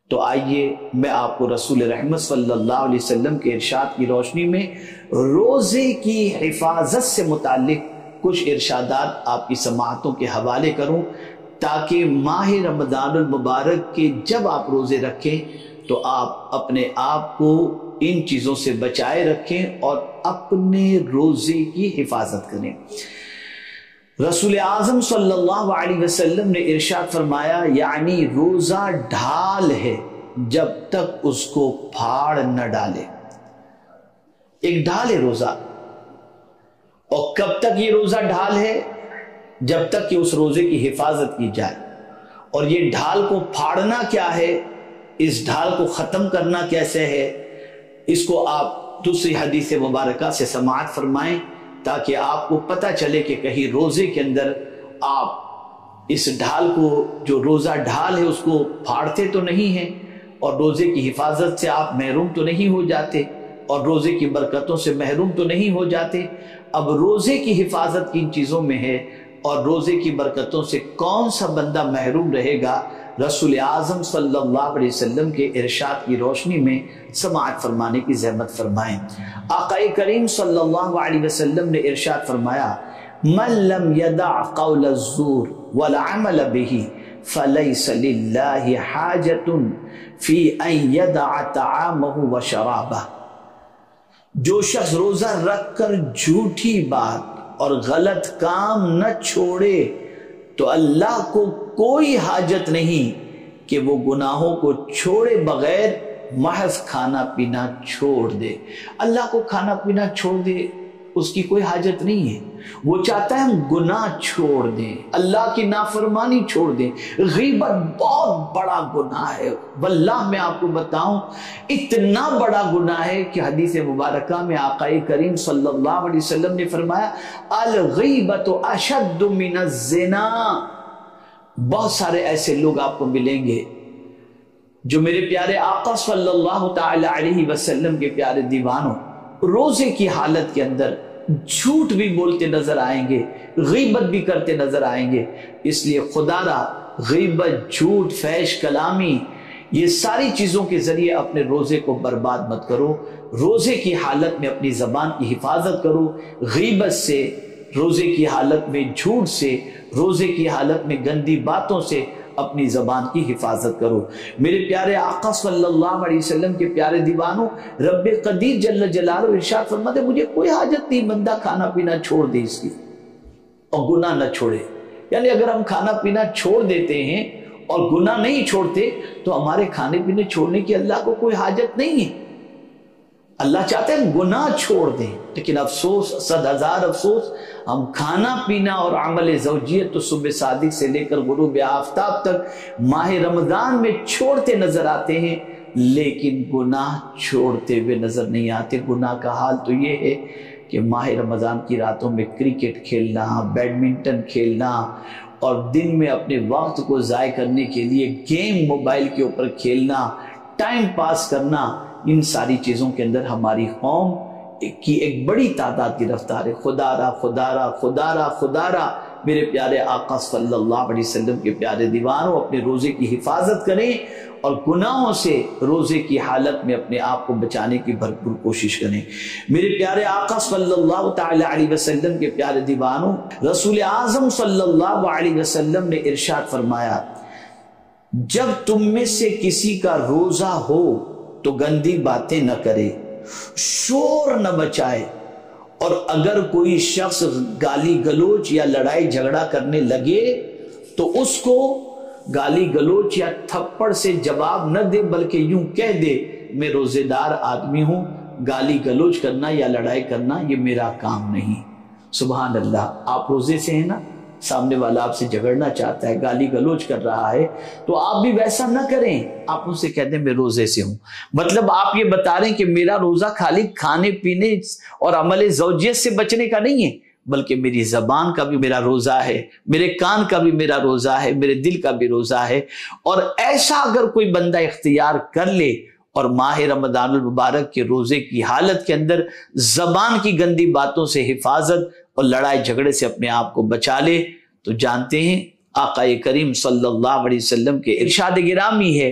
تو آئیے میں آپ کو رسول رحمت صلی اللہ علیہ وسلم کے ارشاد کی روشنی میں روزے کی حفاظت سے متعلق کچھ ارشادات آپ کی سماعتوں کے حوالے کروں، تاکہ ماہ رمضان المبارک کے جب آپ روزے رکھیں تو آپ اپنے آپ کو ان چیزوں سے بچائے رکھیں اور اپنے روزے کی حفاظت کریں۔ رسول اعظم صلی اللہ علیہ وسلم نے ارشاد فرمایا، یعنی روزہ ڈھال ہے جب تک اس کو پھاڑ نہ ڈالے۔ ایک ڈھال ہے روزہ، اور کب تک یہ روزہ ڈھال ہے؟ جب تک کہ اس روزے کی حفاظت کی جائے۔ اور یہ ڈھال کو پھاڑنا کیا ہے، اس ڈھال کو ختم کرنا کیسے ہے، اس کو آپ دوسری حدیث مبارکہ سے سماعت فرمائیں، تاکہ آپ کو پتہ چلے کہ کہیں روزے کے اندر آپ اس ڈھال کو، جو روزہ ڈھال ہے، اس کو پھاڑتے تو نہیں ہیں، اور روزے کی حفاظت سے آپ محروم تو نہیں ہو جاتے، اور روزے کی برکتوں سے محروم تو نہیں ہو جاتے۔ اب روزے کی حفاظت کن چیزوں میں ہے اور روزے کی برکتوں سے کون سا بندہ محروم رہے گا؟ رسول اعظم صلی اللہ علیہ وسلم کے ارشاد کی روشنی میں سماعت فرمانے کی زحمت فرمائیں۔ آقا کریم صلی اللہ علیہ وسلم نے ارشاد فرمایا، من لم يدع قول الزور والعمل به فليس لله حاجة في ان يدع طعامه وشرابه۔ جو شخص روزہ رکھ کر جھوٹی بات اور غلط کام نہ چھوڑے تو اللہ کو کوئی حاجت نہیں کہ وہ گناہوں کو چھوڑے بغیر محض کھانا پینا چھوڑ دے۔ اللہ کو کھانا پینا چھوڑ دے اس کی کوئی حاجت نہیں ہے، وہ چاہتا ہے ہم گناہ چھوڑ دیں، اللہ کی نافرمانی چھوڑ دیں۔ غیبت بہت بڑا گناہ ہے، واللہ میں آپ کو بتاؤں اتنا بڑا گناہ ہے کہ حدیث مبارکہ میں آقا کریم صلی اللہ علیہ وسلم نے فرمایا، الغیبت اشد من الزنا۔ بہت سارے ایسے لوگ آپ کو ملیں گے جو میرے پیارے آقا صلی اللہ تعالی علیہ وسلم کے پیارے دیوانوں روزے کی حالت کے اندر جھوٹ بھی بولتے نظر آئیں گے، غیبت بھی کرتے نظر آئیں گے۔ اس لیے خدا را غیبت، جھوٹ، فحش کلامی، یہ ساری چیزوں کے ذریعے اپنے روزے کو برباد مت کرو۔ روزے کی حالت میں اپنی زبان کی حفاظت کرو، غیبت سے، روزے کی حالت میں جھوٹ سے، روزے کی حالت میں گندی باتوں سے اپنی زبان کی حفاظت کرو۔ میرے پیارے آقا صلی اللہ علیہ وسلم کے پیارے دیوانوں، رب قدیر جل جلالہ ارشاد فرماتے مجھے کوئی حاجت نہیں بندہ کھانا پینا چھوڑ دے اس کی اور گناہ نہ چھوڑے۔ یعنی اگر ہم کھانا پینا چھوڑ دیتے ہیں اور گناہ نہیں چھوڑتے تو ہمارے کھانے پینے چھوڑنے کی اللہ کو کوئی حاجت نہیں ہے۔ اللہ چاہتے ہیں گناہ چھوڑ دیں، لیکن افسوس، 100,000 افسوس، ہم کھانا پینا اور عمل زوجیت تو صبح صادق سے لے کر غروب آفتاب تک ماہ رمضان میں چھوڑتے نظر آتے ہیں، لیکن گناہ چھوڑتے ہوئے نظر نہیں آتے۔ گناہ کا حال تو یہ ہے کہ ماہ رمضان کی راتوں میں کرکٹ کھیلنا، بیڈمنٹن کھیلنا اور دن میں اپنے وقت کو ضائع کرنے کے لیے گیم موبائل کے اوپر کھیلنا، ٹائم پاس کرنا، ان ساری چیزوں کے اندر ہماری قوم کی ایک بڑی تعداد گرفتار ہے۔ خدا را خدا را خدا را خدا را میرے پیارے آقا صلی اللہ علیہ وسلم کے پیارے دیوانوں اپنے روزے کی حفاظت کریں اور گناہوں سے روزے کی حالت میں اپنے آپ کو بچانے کی بھرپور کوشش کریں۔ میرے پیارے آقا صلی اللہ تعالی علیہ وسلم کے پیارے دیوانوں، رسول اعظم صلی اللہ علیہ وسلم نے ارشاد فرمایا، جب تم میں سے کسی کا روزہ ہو تو گندی باتیں نہ کرے، شور نہ بچائے، اور اگر کوئی شخص گالی گلوچ یا لڑائی جھگڑا کرنے لگے تو اس کو گالی گلوچ یا تھپڑ سے جواب نہ دے، بلکہ یوں کہہ دے میں روزے دار آدمی ہوں، گالی گلوچ کرنا یا لڑائی کرنا یہ میرا کام نہیں۔ سبحان اللہ، آپ روزے سے ہیں نا، سامنے والا آپ سے جھگڑنا چاہتا ہے، گالی گلوچ کر رہا ہے، تو آپ بھی ویسا نہ کریں، آپ ان سے کہہ دیں میں روزے سے ہوں۔ مطلب آپ یہ بتا رہے ہیں کہ میرا روزہ خالی کھانے پینے اور عمل زوجیت سے بچنے کا نہیں ہے، بلکہ میری زبان کا بھی میرا روزہ ہے، میرے کان کا بھی میرا روزہ ہے، میرے دل کا بھی روزہ ہے۔ اور ایسا اگر کوئی بندہ اختیار کر لے اور ماہ رمضان المبارک کے روزے کی حالت کے اندر زبان کی گندی باتوں سے حفاظت اور لڑائی جھگڑے سے اپنے آپ کو بچا لے، تو جانتے ہیں آقا کریم صلی اللہ علیہ وسلم کے ارشاد گرامی ہے،